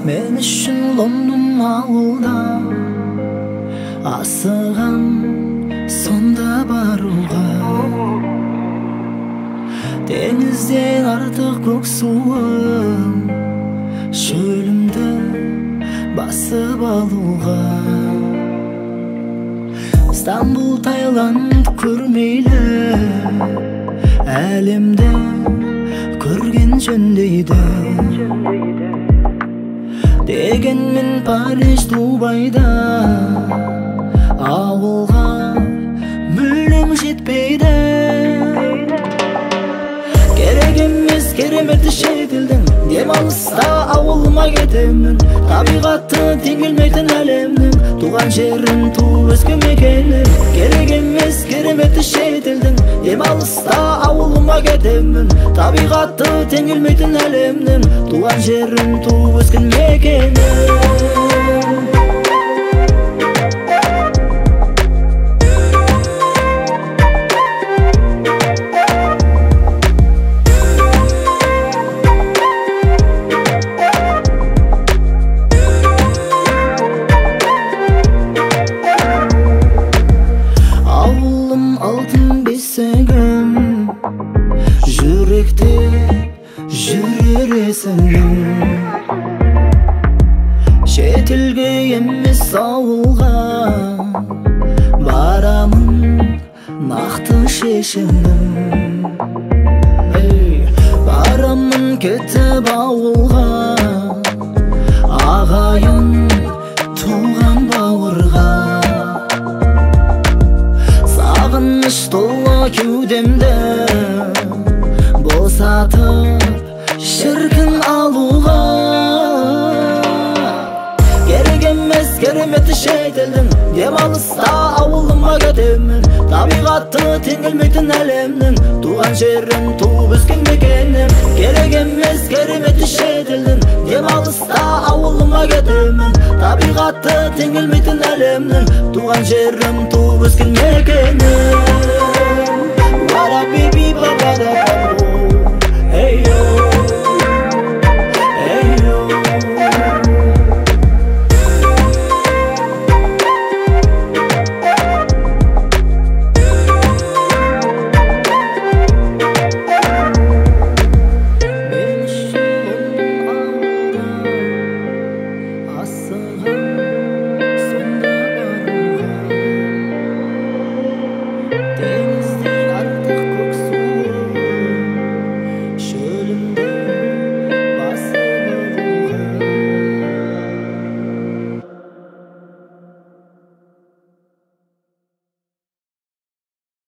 Men üçün London ауылда асығам сонда баруға, теңізден артық көк суым шөлімді басып алуға. Стамбул, Таиланд көрмейлі, әлемді көрген жөндейді. Дегенмен Париж, Дубайда ауылға мүлдем жетпейді. Керек емес кереметті шетелдің, демалыста ауылыма кетемін. Табиғаты теңелмейтін әлемнің, туған жерім туып өскен мекенім. Керек емес кереметті шетелдің, демалыста ауылыма кетемін. Табиғаты теңелмейтін әлемнің, туған жерім туып өскен мекенім. Алтын бесігім, жүректе жүрер есімім. Шетелге емес ауылға барамын, нақты шешімім. Барамын кетіп ауылға, ағайын туған бауырға. Сағыныш толы кеудемді босатып шіркін алуға. Керек емес кереметті шетелдің, демалыста ауылыма кетемін. Табиғаты теңелмейтін әлемнің, туған жерім туып өскен мекенім. Керек емес кереметті шетелдің, демалыста ауылыма кетемін. Табиғаты теңелмейтін әлемнің, туған жерім туып өскен мекенім.